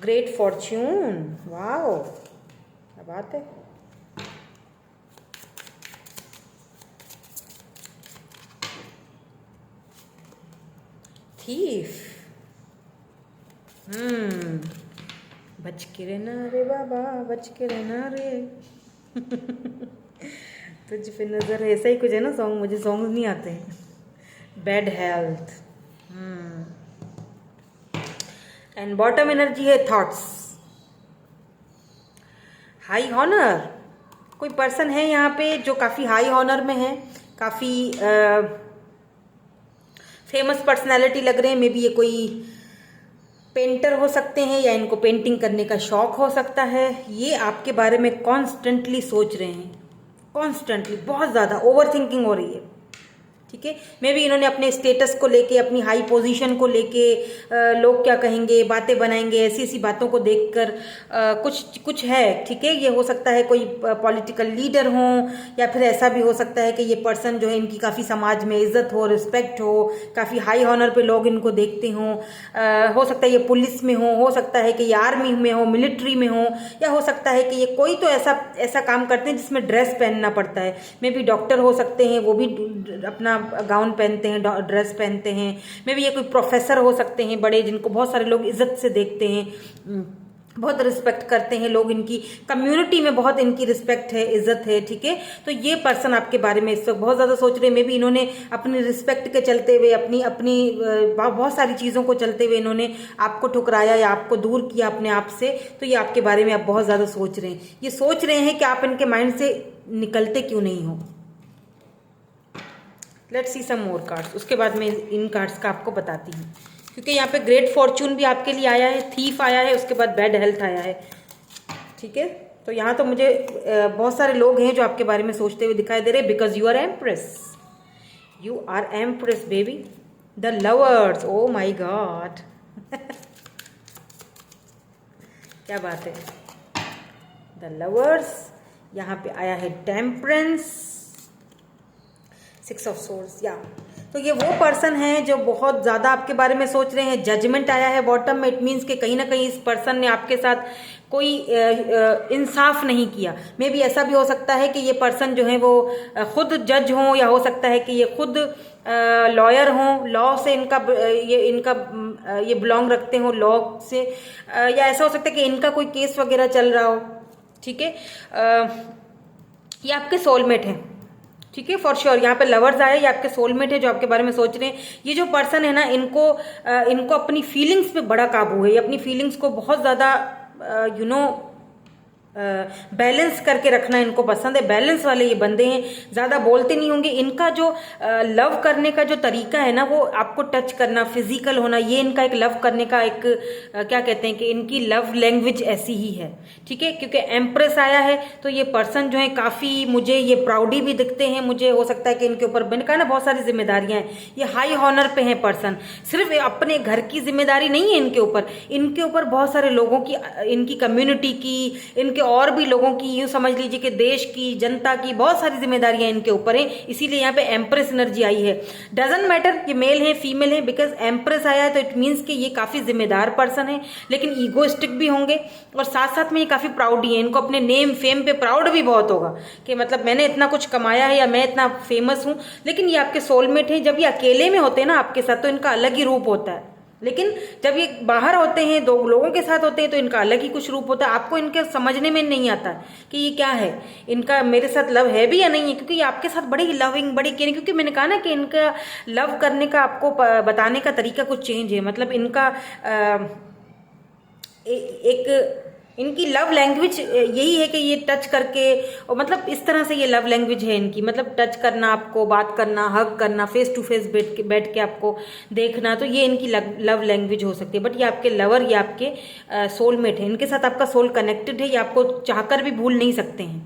Great Fortune, wow, क्या बात है। थीफ, बच के रहना रे बाबा, बच के रहना रे। तुझ पे नजर है, ऐसा ही कुछ है ना सॉन्ग, मुझे सॉन्ग नहीं आते हैं। Bad health, and bottom energy है थॉट्स। हाई हॉनर, कोई पर्सन है यहाँ पे जो काफ़ी हाई हॉनर में है, काफ़ी फेमस पर्सनालिटी लग रहे हैं। मे बी ये कोई पेंटर हो सकते हैं या इनको पेंटिंग करने का शौक हो सकता है। ये आपके बारे में कॉन्स्टेंटली सोच रहे हैं, कॉन्स्टेंटली, बहुत ज़्यादा ओवर थिंकिंग हो रही है, ठीक है। मे बी इन्होंने अपने स्टेटस को लेके, अपनी हाई पोजीशन को लेके, लोग क्या कहेंगे, बातें बनाएंगे, ऐसी ऐसी बातों को देखकर कुछ है, ठीक है। ये हो सकता है कोई पॉलिटिकल लीडर हो, या फिर ऐसा भी हो सकता है कि ये पर्सन जो है इनकी काफ़ी समाज में इज्जत हो, रिस्पेक्ट हो, काफ़ी हाई ऑनर पे लोग इनको देखते हों। हो सकता है ये पुलिस में हो सकता है कि ये आर्मी में हो, मिलिट्री में हो, या हो सकता है कि ये कोई तो ऐसा काम करते हैं जिसमें ड्रेस पहनना पड़ता है। मे बी डॉक्टर हो सकते हैं, वो भी अपना गाउन पहनते हैं, ड्रेस पहनते हैं। मे बी ये कोई प्रोफेसर हो सकते हैं बड़े, जिनको बहुत सारे लोग इज्जत से देखते हैं, बहुत रिस्पेक्ट करते हैं लोग, इनकी कम्युनिटी में बहुत इनकी रिस्पेक्ट है, इज्जत है, ठीक है। तो ये पर्सन आपके बारे में इस वक्त बहुत ज़्यादा सोच रहे हैं। मे बी इन्होंने अपनी रिस्पेक्ट के चलते हुए, अपनी बहुत सारी चीज़ों को चलते हुए इन्होंने आपको ठुकराया या आपको दूर किया अपने आप से। तो ये आपके बारे में आप बहुत ज़्यादा सोच रहे हैं। ये सोच रहे हैं कि आप इनके माइंड से निकलते क्यों नहीं हो। Let's see some more cards, उसके बाद मैं इन कार्ड्स का आपको बताती हूँ, क्योंकि यहाँ पे ग्रेट फॉर्च्यून भी आपके लिए आया है, थीफ आया है, उसके बाद बैड हेल्थ आया है, ठीक है। तो यहाँ तो मुझे बहुत सारे लोग हैं जो आपके बारे में सोचते हुए दिखाई दे रहे हैं, because you are empress, you are empress baby. The lovers, oh my god, क्या बात है। द लवर्स, यहाँ पे आया है टेम्परेंस, 6 ऑफ सोर्ड्स, या तो ये वो पर्सन है जो बहुत ज़्यादा आपके बारे में सोच रहे हैं। जजमेंट आया है बॉटम में, इट मीन्स कि कहीं ना कहीं इस पर्सन ने आपके साथ कोई इंसाफ नहीं किया। मे बी ऐसा भी हो सकता है कि ये पर्सन जो है वो खुद जज हों, या हो सकता है कि ये खुद लॉयर हों, लॉ से ये बिलोंग रखते हो लॉ से, या ऐसा हो सकता है कि इनका कोई केस वगैरह चल रहा हो, ठीक है। ये आपके सोलमेट हैं, ठीक है, फॉर श्योर। यहाँ पे लवर्स आए, ये आपके सोलमेट है जो आपके बारे में सोच रहे हैं। ये जो पर्सन है ना, इनको अपनी फीलिंग्स पे बड़ा काबू है, ये अपनी फीलिंग्स को बहुत ज़्यादा बैलेंस करके रखना इनको पसंद है। बैलेंस वाले ये बंदे हैं, ज़्यादा बोलते नहीं होंगे। इनका जो लव करने का जो तरीका है ना, वो आपको टच करना, फिजिकल होना, ये इनका एक लव करने का एक क्या कहते हैं कि इनकी लव लैंग्वेज ऐसी ही है, ठीक है। क्योंकि एम्प्रेस आया है तो ये पर्सन जो है काफ़ी मुझे ये प्राउडी भी दिखते हैं। मुझे हो सकता है कि इनके ऊपर मैंने कहा ना बहुत सारी जिम्मेदारियां हैं, ये हाई हॉनर पे हैं पर्सन। सिर्फ अपने घर की जिम्मेदारी नहीं है इनके ऊपर बहुत सारे लोगों की, इनकी कम्युनिटी की, इनके और भी लोगों की, यूँ समझ लीजिए कि देश की, जनता की बहुत सारी जिम्मेदारियां इनके ऊपर हैं। इसीलिए यहाँ पे एम्प्रेस एनर्जी आई है। डजंट मैटर ये मेल है फीमेल है, बिकॉज एम्प्रेस आया है तो इट मीन्स कि ये काफ़ी जिम्मेदार पर्सन है, लेकिन ईगोइस्टिक भी होंगे और साथ साथ में ये काफ़ी प्राउडी है। इनको अपने नेम फेम पे प्राउड भी बहुत होगा कि मतलब मैंने इतना कुछ कमाया है या मैं इतना फेमस हूँ। लेकिन ये आपके सोलमेट है। जब ये अकेले में होते हैं ना आपके साथ तो इनका अलग ही रूप होता है, लेकिन जब ये बाहर होते हैं, दो लोगों के साथ होते हैं तो इनका अलग ही कुछ रूप होता है। आपको इनके समझने में नहीं आता कि ये क्या है, इनका मेरे साथ लव है भी या नहीं है, क्योंकि ये आपके साथ बड़ी लविंग, बड़ी केयरिंग। क्योंकि मैंने कहा ना कि इनका लव करने का आपको बताने का तरीका कुछ चेंज है। मतलब इनका एक इनकी लव लैंग्वेज यही है कि ये टच करके, और मतलब इस तरह से ये लव लैंग्वेज है इनकी, मतलब टच करना, आपको बात करना, हग करना, फेस टू फेस बैठ के आपको देखना, तो ये इनकी लव लैंग्वेज हो सकती है। बट ये आपके लवर, ये आपके सोलमेट है, इनके साथ आपका सोल कनेक्टेड है, ये आपको चाहकर भी भूल नहीं सकते हैं,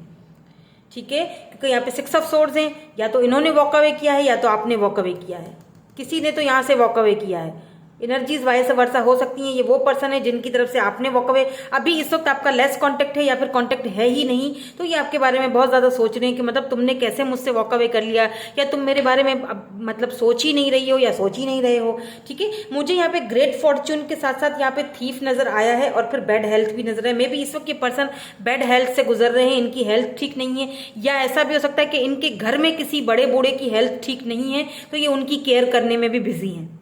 ठीक है। क्योंकि यहाँ पे 6 ऑफ सोर्ड्स हैं, या तो इन्होंने वॉक अवे किया है या तो आपने वॉक अवे किया है, किसी ने तो यहाँ से वॉक अवे किया है। एनर्जीज वाइस वर्सा हो सकती हैं। ये वो पर्सन है जिनकी तरफ से आपने वॉक अवे, अभी इस वक्त आपका लेस कांटेक्ट है या फिर कांटेक्ट है ही नहीं, तो ये आपके बारे में बहुत ज़्यादा सोच रहे हैं कि मतलब तुमने कैसे मुझसे वॉक अवे कर लिया, या तुम मेरे बारे में मतलब सोच ही नहीं रही हो या सोच ही नहीं रहे हो, ठीक है। मुझे यहाँ पे ग्रेट फॉर्च्यून के साथ साथ यहाँ पे थीफ नजर आया है और फिर बैड हेल्थ भी नजर है। मे बी इस वक्त ये पर्सन बैड हेल्थ से गुजर रहे हैं, इनकी हेल्थ ठीक नहीं है, या ऐसा भी हो सकता है कि इनके घर में किसी बड़े बूढ़े की हेल्थ ठीक नहीं है, तो ये उनकी केयर करने में भी बिजी हैं।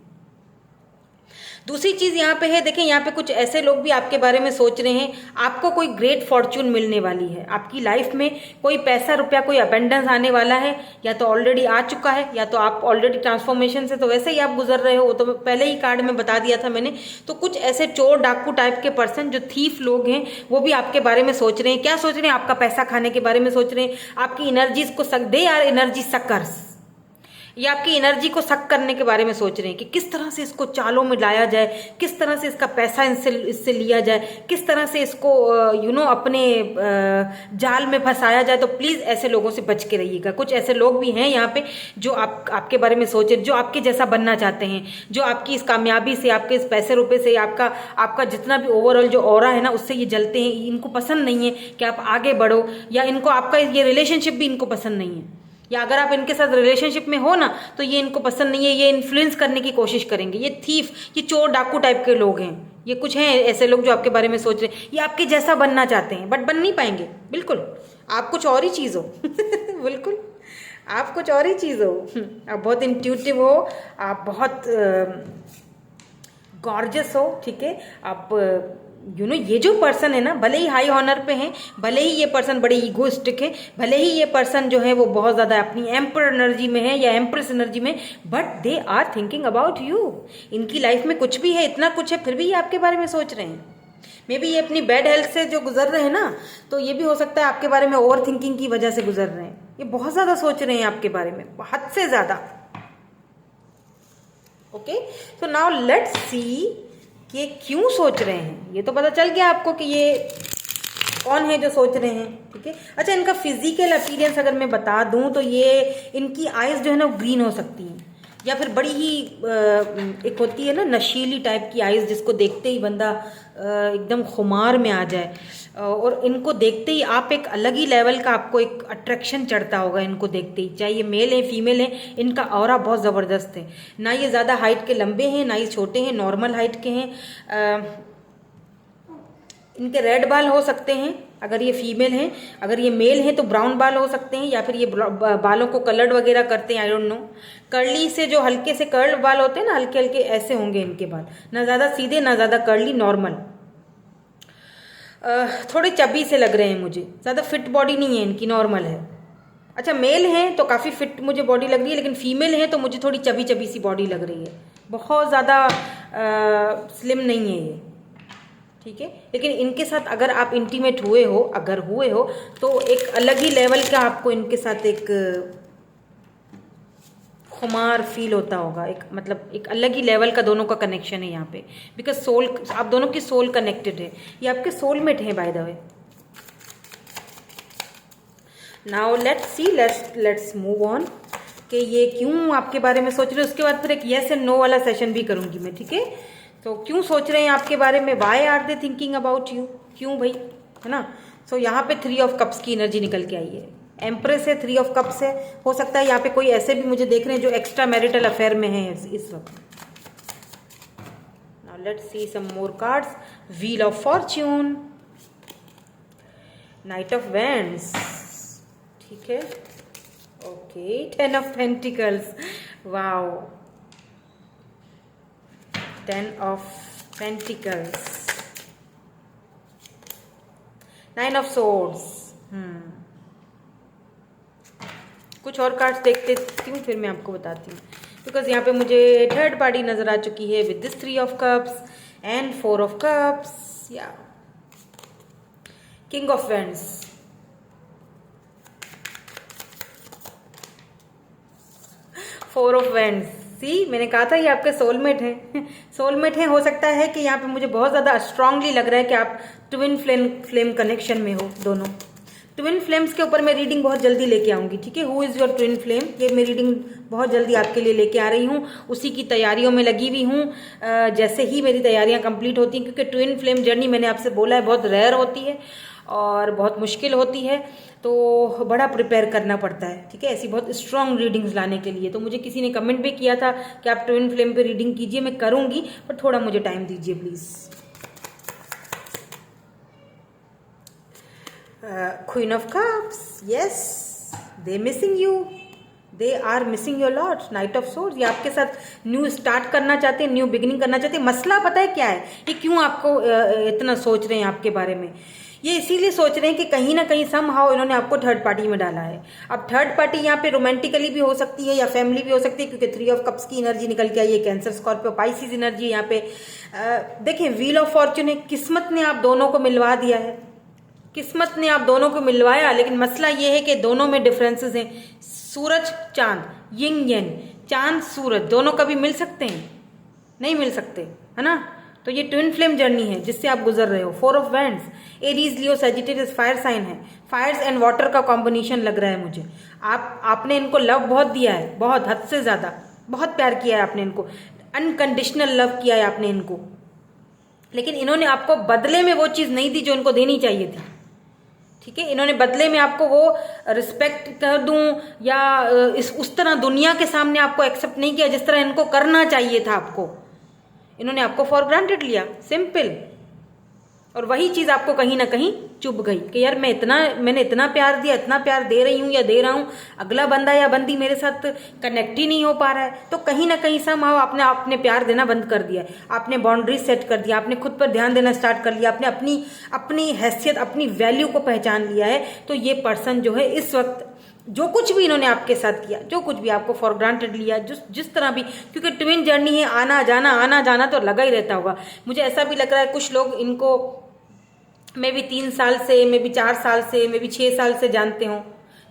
दूसरी चीज यहाँ पे है, देखें यहाँ पे कुछ ऐसे लोग भी आपके बारे में सोच रहे हैं, आपको कोई ग्रेट फॉर्च्यून मिलने वाली है, आपकी लाइफ में कोई पैसा रुपया, कोई अबेंडेंस आने वाला है, या तो ऑलरेडी आ चुका है, या तो आप ऑलरेडी ट्रांसफॉर्मेशन से तो वैसे ही आप गुजर रहे हो, तो पहले ही कार्ड में बता दिया था मैंने। तो कुछ ऐसे चोर डाकू टाइप के पर्सन जो थीफ लोग हैं वो भी आपके बारे में सोच रहे हैं। क्या सोच रहे हैं? आपका पैसा खाने के बारे में सोच रहे हैं, आपकी एनर्जीज को दे आर एनर्जी सकर्स, ये आपकी एनर्जी को सक करने के बारे में सोच रहे हैं कि किस तरह से इसको चालों में लाया जाए, किस तरह से इसका पैसा इससे लिया जाए, किस तरह से इसको अपने जाल में फंसाया जाए। तो प्लीज़ ऐसे लोगों से बच के रहिएगा। कुछ ऐसे लोग भी हैं यहाँ पे जो आपके बारे में सोचे, जो आपके जैसा बनना चाहते हैं, जो आपकी इस कामयाबी से, आपके इस पैसे रुपए से, आपका जितना भी ओवरऑल जो ऑरा है ना उससे ये जलते हैं। इनको पसंद नहीं है कि आप आगे बढ़ो, या इनको आपका ये रिलेशनशिप भी इनको पसंद नहीं है, या अगर आप इनके साथ रिलेशनशिप में हो ना तो ये इनको पसंद नहीं है, ये इन्फ्लुएंस करने की कोशिश करेंगे। ये थीफ, ये चोर डाकू टाइप के लोग हैं। ये कुछ हैं ऐसे लोग जो आपके बारे में सोच रहे हैं, ये आपके जैसा बनना चाहते हैं बट बन नहीं पाएंगे। बिल्कुल आप कुछ और ही चीज़ हो बिल्कुल आप कुछ और ही चीज़ हो। आप बहुत इंट्यूटिव हो, आप बहुत गॉर्जियस हो, ठीक है। आप ये जो पर्सन है ना, भले ही हाई ऑनर पे हैं, भले ही ये पर्सन बड़े ईगोइस्टिक है, भले ही ये पर्सन जो है वो बहुत ज़्यादा अपनी एम्पर एनर्जी में है या एम्प्रेस एनर्जी में, but they are thinking about you. इनकी लाइफ में कुछ भी है, इतना कुछ है, फिर भी ये आपके बारे में सोच रहे हैं। मे बी ये अपनी बैड हेल्थ से जो गुजर रहे हैं ना, तो ये भी हो सकता है आपके बारे में ओवर थिंकिंग की वजह से गुजर रहे हैं। ये बहुत ज़्यादा सोच रहे हैं आपके बारे में, हद से ज़्यादा। ओके, सो नाउ लेट्स सी ये क्यों सोच रहे हैं। ये तो पता चल गया आपको कि ये कौन है जो सोच रहे हैं, ठीक है। अच्छा, इनका फिजिकल अपीयरेंस अगर मैं बता दूं तो ये इनकी आइज जो है ना ग्रीन हो सकती हैं, या फिर बड़ी ही एक होती है ना नशीली टाइप की आइज, जिसको देखते ही बंदा एकदम खुमार में आ जाए, और इनको देखते ही आप एक अलग ही लेवल का आपको एक अट्रैक्शन चढ़ता होगा इनको देखते ही। चाहे ये मेल है फीमेल है, इनका ऑरा बहुत ज़बरदस्त है। ना ये ज़्यादा हाइट के लंबे हैं, ना ये छोटे हैं, नॉर्मल हाइट के हैं। इनके रेड बाल हो सकते हैं अगर ये फीमेल हैं, अगर ये मेल हैं तो ब्राउन बाल हो सकते हैं, या फिर ये बालों को कलर्ड वगैरह करते हैं, आई डोंट नो। कर्ली से जो हल्के से कर्ल बाल होते हैं ना, हल्के हल्के ऐसे होंगे इनके बाल, ना ज़्यादा सीधे ना ज़्यादा कर्ली, नॉर्मल। थोड़े चबी से लग रहे हैं मुझे, ज़्यादा फिट बॉडी नहीं है इनकी, नॉर्मल है। अच्छा, मेल हैं तो काफ़ी फिट मुझे बॉडी लग रही है, लेकिन फीमेल हैं तो मुझे थोड़ी चबी चबी सी बॉडी लग रही है, बहुत ज़्यादा स्लिम नहीं है ये, ठीक है। लेकिन इनके साथ अगर आप इंटीमेट हुए हो, अगर हुए हो, तो एक अलग ही लेवल का आपको इनके साथ एक खुमार फील होता होगा, एक मतलब एक अलग ही लेवल का दोनों का कनेक्शन है यहाँ पे, बिकॉज सोल, आप दोनों की सोल कनेक्टेड है, ये आपके सोलमेट है by the way. Now let's C, let's move on कि ये क्यों आपके बारे में सोच रहे हैं। उसके बाद फिर एक येस एंड नो वाला सेशन भी करूंगी मैं, ठीक है। तो क्यों सोच रहे हैं आपके बारे में, why are they thinking about you, क्यों भाई, है ना। सो यहाँ पे 3 ऑफ कप्स की एनर्जी निकल के आई है, एम्प्रेस है, 3 ऑफ कप्स है। हो सकता है यहाँ पे कोई ऐसे भी मुझे देख रहे हैं जो एक्स्ट्रा मैरिटल अफेयर में है इस वक्त। Now let's see some more cards. Wheel of fortune, knight of wands, ठीक है, okay, 10 of pentacles, wow, 10 of pentacles, 9 of swords. कुछ और कार्ड्स देखते हूँ फिर मैं आपको बताती हूँ, बिकॉज यहाँ पे मुझे थर्ड पार्टी नजर आ चुकी है with this 3 of cups and 4 of cups, या king of wands, four of wands. See, मैंने कहा था ये आपके सोलमेट हैं, सोलमेट हैं। हो सकता है कि यहाँ पे मुझे बहुत ज़्यादा स्ट्रांगली लग रहा है कि आप ट्विन फ्लेम कनेक्शन में हो दोनों। ट्विन फ्लेम्स के ऊपर मैं रीडिंग बहुत जल्दी लेके आऊँगी, ठीक है। Who is your twin flame, ये मैं रीडिंग बहुत जल्दी आपके लिए लेके आ रही हूँ, उसी की तैयारियों में लगी हुई हूँ। जैसे ही मेरी तैयारियाँ कंप्लीट होती हैं, क्योंकि ट्विन फ्लेम जर्नी मैंने आपसे बोला है बहुत रेयर होती है और बहुत मुश्किल होती है, तो बड़ा प्रिपेयर करना पड़ता है, ठीक है, ऐसी बहुत स्ट्रॉन्ग रीडिंग्स लाने के लिए। तो मुझे किसी ने कमेंट भी किया था कि आप ट्विन फ्लेम पे रीडिंग कीजिए, मैं करूँगी, पर थोड़ा मुझे टाइम दीजिए please. Queen of cups, yes, they missing you, they are missing your lot. Knight of swords, ये आपके साथ न्यू स्टार्ट करना चाहते हैं, न्यू बिगिनिंग करना चाहते हैं। मसला पता है क्या है, ये क्यों आपको इतना सोच रहे हैं आपके बारे में, ये इसीलिए सोच रहे हैं कि कहीं ना कहीं समहाउ इन्होंने आपको थर्ड पार्टी में डाला है। अब थर्ड पार्टी यहाँ पे रोमांटिकली भी हो सकती है या फैमिली भी हो सकती है, क्योंकि 3 ऑफ कप्स की एनर्जी निकल के आई है, कैंसर, स्कॉर्पियो, पाइसिस एनर्जी यहाँ पे। देखें, व्हील ऑफ फॉर्च्यून है, किस्मत ने आप दोनों को मिलवा दिया है, किस्मत ने आप दोनों को मिलवाया। लेकिन मसला ये है कि दोनों में डिफरेंसेस हैं, सूरज चांद, यिंग यंग, चांद सूरज दोनों कभी मिल सकते हैं, नहीं मिल सकते, है ना। तो ये ट्विन फ्लेम जर्नी है जिससे आप गुजर रहे हो। 4 of wands, Aries, Leo, Sagittarius, fire sign है, फायर्स एंड वाटर का कॉम्बिनेशन लग रहा है मुझे। आपने इनको लव बहुत दिया है, बहुत हद से ज्यादा, बहुत प्यार किया है आपने इनको, अनकंडीशनल लव किया है आपने इनको, लेकिन इन्होंने आपको बदले में वो चीज नहीं दी जो इनको देनी चाहिए थी, ठीक है। इन्होंने बदले में आपको वो रिस्पेक्ट कर दूं या उस तरह दुनिया के सामने आपको एक्सेप्ट नहीं किया जिस तरह इनको करना चाहिए था आपको। इन्होंने आपको फॉर ग्रांटेड लिया, सिंपल। और वही चीज आपको कहीं ना कहीं चुभ गई कि यार मैंने इतना प्यार दिया, इतना प्यार दे रही हूं या दे रहा हूं, अगला बंदा या बंदी मेरे साथ कनेक्ट ही नहीं हो पा रहा है। तो कहीं ना कहीं समहाउ आपने प्यार देना बंद कर दिया, आपने बाउंड्रीज सेट कर दिया, आपने खुद पर ध्यान देना स्टार्ट कर लिया, आपने अपनी हैसियत, अपनी वैल्यू को पहचान लिया है। तो ये पर्सन जो है इस वक्त जो कुछ भी इन्होंने आपके साथ किया, जो कुछ भी आपको फॉर ग्रांटेड लिया, जिस तरह भी, क्योंकि ट्विन जर्नी है, आना जाना तो लगा ही रहता होगा। मुझे ऐसा भी लग रहा है कुछ लोग इनको मे भी 3 साल से, मे भी 4 साल से, मे भी 6 साल से जानते हो,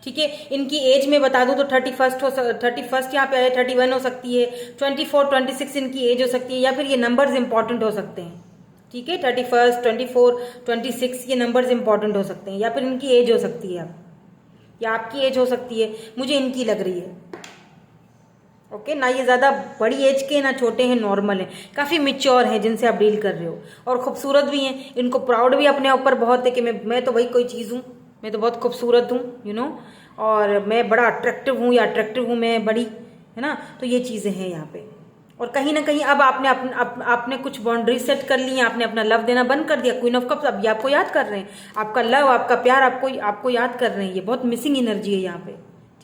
ठीक है। इनकी एज में बता दूं तो 31 यहाँ पे आया, 31 हो सकती है, 24, 26 इनकी एज हो सकती है, या फिर ये नंबर्स इंपॉर्टेंट हो सकते हैं, ठीक है। 31, 24, 26 ये नंबर्स इंपॉर्टेंट हो सकते हैं, या फिर इनकी एज हो सकती है, या आपकी एज हो सकती है, मुझे इनकी लग रही है, ओके। ना ये ज़्यादा बड़ी एज के, ना छोटे हैं, नॉर्मल हैं, काफ़ी मिच्योर हैं जिनसे आप डील कर रहे हो, और खूबसूरत भी हैं। इनको प्राउड भी अपने ऊपर बहुत है कि मैं तो भाई कोई चीज़ हूँ, मैं तो बहुत खूबसूरत हूँ, यू नो, और मैं बड़ा अट्रैक्टिव हूँ या अट्रैक्टिव हूँ मैं बड़ी, है ना। तो ये चीज़ें हैं यहाँ पे। और कहीं ना कहीं अब आपने कुछ बाउंड्री सेट कर ली है, आपने अपना लव देना बंद कर दिया। क्वीन ऑफ कप्स अब ये आपको याद कर रहे हैं, आपका लव, आपका प्यार आपको याद कर रहे हैं। ये बहुत मिसिंग एनर्जी है यहाँ पे,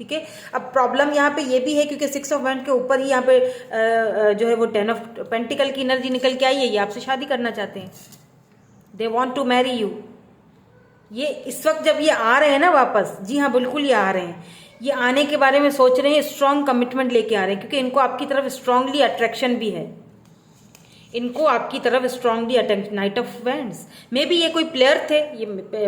ठीक है। अब प्रॉब्लम यहाँ पे ये भी है क्योंकि 6 ऑफ वैंड के ऊपर ही यहाँ पे जो है वो 10 ऑफ पेंटिकल की एनर्जी निकल के आई है। ये आपसे शादी करना चाहते हैं, they want to marry you. ये इस वक्त जब ये आ रहे हैं ना वापस, जी हाँ बिल्कुल ये आ रहे हैं, ये आने के बारे में सोच रहे हैं, स्ट्रॉन्ग कमिटमेंट लेके आ रहे हैं, क्योंकि इनको आपकी तरफ स्ट्रांगली अट्रैक्शन भी है। इनको आपकी तरफ strongly attention. Night of wands, may be ये कोई प्लेयर थे,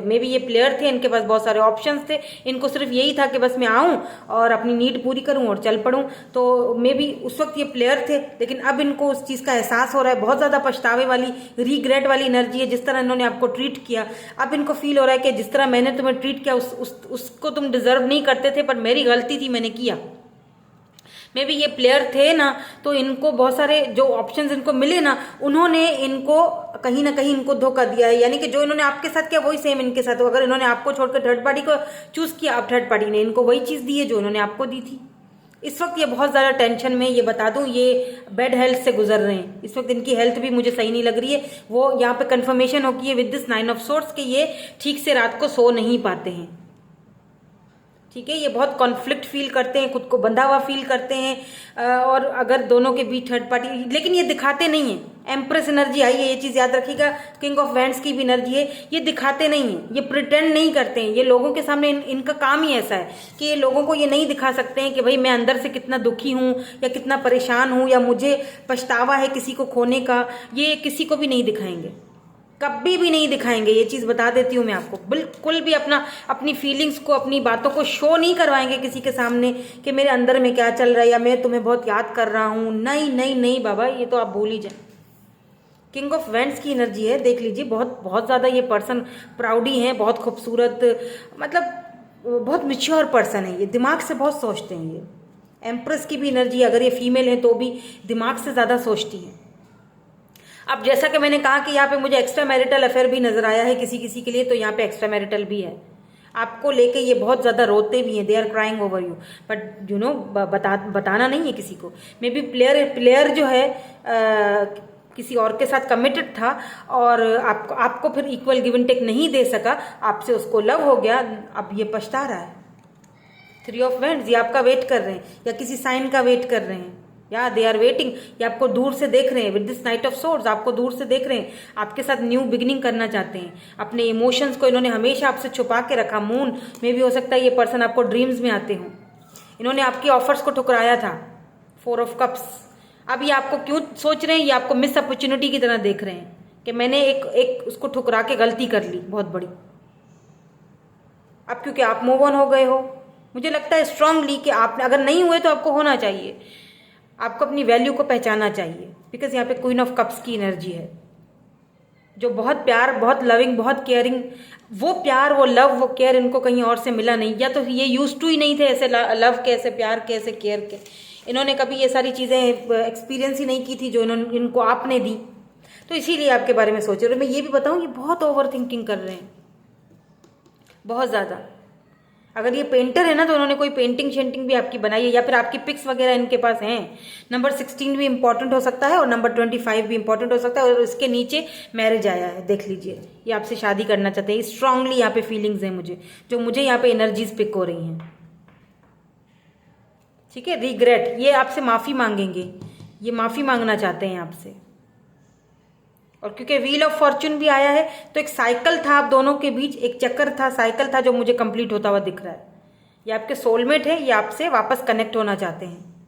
मे बी ये प्लेयर थे, इनके पास बहुत सारे ऑप्शंस थे, इनको सिर्फ यही था कि बस मैं आऊं और अपनी नीड पूरी करूं और चल पड़ूं। तो मे बी उस वक्त ये प्लेयर थे, लेकिन अब इनको उस चीज़ का एहसास हो रहा है। बहुत ज़्यादा पछतावे वाली, रीग्रेट वाली एनर्जी है, जिस तरह इन्होंने आपको ट्रीट किया। अब इनको फील हो रहा है कि जिस तरह मैंने तुम्हें ट्रीट किया उसको तुम डिजर्व नहीं करते थे, पर मेरी गलती थी, मैंने किया। मे बी ये प्लेयर थे ना, तो इनको बहुत सारे जो ऑप्शंस इनको मिले ना, उन्होंने इनको कहीं ना कहीं इनको धोखा दिया है। यानी कि जो इन्होंने आपके साथ किया वही सेम इनके साथ हो। अगर इन्होंने आपको छोड़कर थर्ड पार्टी को चूज किया, अब थर्ड पार्टी ने इनको वही चीज दी है जो इन्होंने आपको दी थी। इस वक्त ये बहुत ज़्यादा टेंशन में, ये बता दूं, ये बैड हेल्थ से गुजर रहे हैं। इस वक्त इनकी हेल्थ भी मुझे सही नहीं लग रही है। वो यहाँ पे कंफर्मेशन हो कि ये विद दिस 9 ऑफ सोर्ट्स कि ये ठीक से रात को सो नहीं पाते हैं। ठीक है, ये बहुत कॉन्फ्लिक्ट फील करते हैं, खुद को बंधा हुआ फील करते हैं। और अगर दोनों के बीच थर्ड पार्टी, लेकिन ये दिखाते नहीं है। एम्प्रेस एनर्जी आई है, ये चीज याद रखिएगा। किंग ऑफ वैंड्स की भी एनर्जी है। ये दिखाते नहीं है, ये प्रिटेंड नहीं करते हैं। ये लोगों के सामने इनका काम ही ऐसा है कि ये लोगों को ये नहीं दिखा सकते हैं कि भाई मैं अंदर से कितना दुखी हूं या कितना परेशान हूं या मुझे पछतावा है किसी को खोने का। ये किसी को भी नहीं दिखाएंगे, कभी भी नहीं दिखाएंगे। ये चीज बता देती हूँ मैं आपको। बिल्कुल भी अपनी फीलिंग्स को, अपनी बातों को शो नहीं करवाएंगे किसी के सामने कि मेरे अंदर में क्या चल रहा है या मैं तुम्हें बहुत याद कर रहा हूँ। नहीं नहीं नहीं बाबा, ये तो आप भूल ही जाए। किंग ऑफ वैंड्स की एनर्जी है, देख लीजिए। बहुत बहुत ज्यादा ये पर्सन प्राउडी है, बहुत खूबसूरत, मतलब बहुत मिच्योर पर्सन है ये। दिमाग से बहुत सोचते हैं ये। एम्प्रेस की भी एनर्जी, अगर ये फीमेल है तो भी दिमाग से ज्यादा सोचती है। अब जैसा कि मैंने कहा कि यहाँ पे मुझे एक्स्ट्रा मैरिटल अफेयर भी नजर आया है किसी किसी के लिए, तो यहाँ पे एक्स्ट्रा मैरिटल भी है। आपको लेके ये बहुत ज्यादा रोते भी हैं। They are crying over you, but you know बताना नहीं है किसी को। मे बी प्लेयर जो है किसी और के साथ कमिटेड था और आपको फिर इक्वल गिव एंड टेक नहीं दे सका, आपसे उसको लव हो गया, अब ये पछता रहा है। 3 ऑफ वैंड्स, ये आपका वेट कर रहे हैं या किसी साइन का वेट कर रहे हैं, या दे आर वेटिंग, ये आपको दूर से देख रहे हैं। With this night of swords आपको दूर से देख रहे हैं, आपके साथ न्यू बिगिनिंग करना चाहते हैं। अपने इमोशंस को इन्होंने हमेशा आपसे छुपा के रखा। मून में भी हो सकता है ये पर्सन आपको ड्रीम्स में आते हों। इन्होंने आपकी ऑफर्स को ठुकराया था। 4 ऑफ कप्स, अब ये आपको क्यों सोच रहे हैं, ये आपको मिस अपॉर्चुनिटी की तरह देख रहे हैं कि मैंने एक उसको ठुकरा के गलती कर ली बहुत बड़ी। अब क्योंकि आप मूव ऑन हो गए हो, मुझे लगता है स्ट्रांगली कि आपने, अगर नहीं हुए तो आपको होना चाहिए। आपको अपनी वैल्यू को पहचानना चाहिए। बिकॉज यहाँ पे क्वीन ऑफ कप्स की एनर्जी है, जो बहुत प्यार, बहुत लविंग, बहुत केयरिंग, वो प्यार, वो लव, वो केयर इनको कहीं और से मिला नहीं। या तो ये यूज टू ही नहीं थे ऐसे लव के, ऐसे प्यार के, ऐसे केयर के। इन्होंने कभी ये सारी चीजें एक्सपीरियंस ही नहीं की थी जो इनको आपने दी, तो इसीलिए आपके बारे में सोच रहे। मैं ये भी बताऊं, ये बहुत ओवर थिंकिंग कर रहे हैं, बहुत ज्यादा। अगर ये पेंटर है ना, तो उन्होंने कोई पेंटिंग शेंटिंग भी आपकी बनाई है, या फिर आपकी पिक्स वगैरह इनके पास हैं। नंबर 16 भी इंपॉर्टेंट हो सकता है और नंबर 25 भी इंपॉर्टेंट हो सकता है। और इसके नीचे मैरिज आया है, देख लीजिए। ये आपसे शादी करना चाहते हैं। स्ट्रांगली यहाँ पे फीलिंग्स हैं मुझे यहाँ पे एनर्जीज पिक हो रही हैं। ठीक है, रिग्रेट, ये आपसे माफी मांगेंगे, ये माफी मांगना चाहते हैं आपसे। और क्योंकि व्हील ऑफ फॉर्च्यून भी आया है, तो एक साइकिल था आप दोनों के बीच, एक चक्कर था, साइकिल था, जो मुझे कंप्लीट होता हुआ दिख रहा है। ये आपके सोलमेट है, ये आपसे वापस कनेक्ट होना चाहते हैं।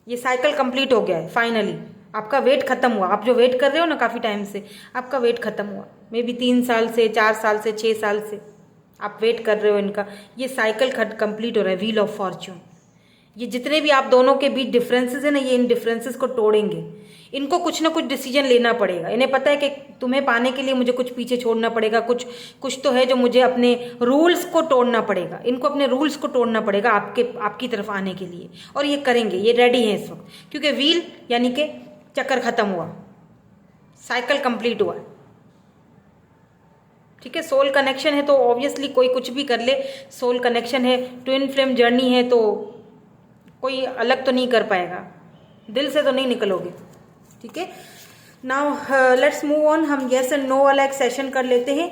ये साइकिल कंप्लीट हो गया है फाइनली। आपका वेट खत्म हुआ। आप जो वेट कर रहे हो ना काफी टाइम से, आपका वेट खत्म हुआ। मे बी 3 साल से, 4 साल से, 6 साल से आप वेट कर रहे हो इनका। ये साइकिल कंप्लीट हो रहा है, व्हील ऑफ फॉर्च्यून। ये जितने भी आप दोनों के बीच डिफरेंसेस है ना, ये इन डिफरेंसेस को तोड़ेंगे। इनको कुछ ना कुछ डिसीजन लेना पड़ेगा। इन्हें पता है कि तुम्हें पाने के लिए मुझे कुछ पीछे छोड़ना पड़ेगा, कुछ तो है जो मुझे अपने रूल्स को तोड़ना पड़ेगा। इनको अपने रूल्स को तोड़ना पड़ेगा आपकी तरफ आने के लिए, और ये करेंगे। ये रेडी है इस वक्त, क्योंकि व्हील यानी कि चक्कर खत्म हुआ, साइकिल कंप्लीट हुआ। ठीक है, सोल कनेक्शन है तो ऑब्वियसली कोई कुछ भी कर ले। सोल कनेक्शन है, ट्विन फ्लेम जर्नी है, तो कोई अलग तो नहीं कर पाएगा, दिल से तो नहीं निकलोगे। ठीक है, नाउ लेट्स मूव ऑन। हम यस एंड नो वाला एक सेशन कर लेते हैं।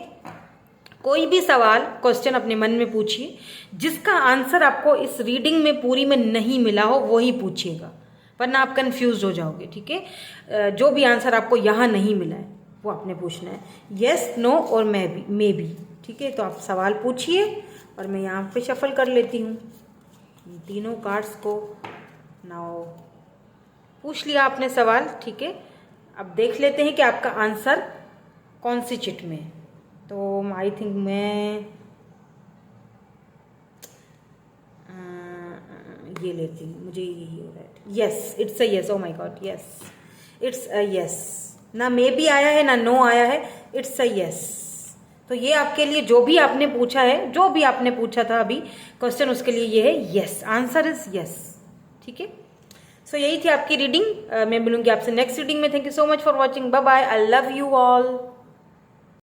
कोई भी सवाल, क्वेश्चन अपने मन में पूछिए, जिसका आंसर आपको इस रीडिंग में पूरी में नहीं मिला हो वही पूछिएगा, वरना आप कंफ्यूज हो जाओगे। ठीक है, जो भी आंसर आपको यहाँ नहीं मिला है वो आपने पूछना है, यस, नो और मे बी। ठीक है, तो आप सवाल पूछिए और मैं यहाँ पे शफल कर लेती हूँ तीनों कार्ड्स को। नाउ पूछ लिया आपने सवाल, ठीक है। अब देख लेते हैं कि आपका आंसर कौन सी चिट में है। तो आई थिंक मैं ये लेती हूँ, मुझे यही हो रहा है। Yes, it's a yes. Oh my God, yes, it's a yes. ना मे बी आया है ना नो आया है, इट्स अ यस। तो ये आपके लिए जो भी आपने पूछा है, जो भी आपने पूछा था अभी क्वेश्चन, उसके लिए ये है यस, आंसर इज यस। ठीक है, सो यही थी आपकी रीडिंग। मैं मिलूंगी आपसे नेक्स्ट रीडिंग में। Thank you so much for watching. Bye bye, I love you all.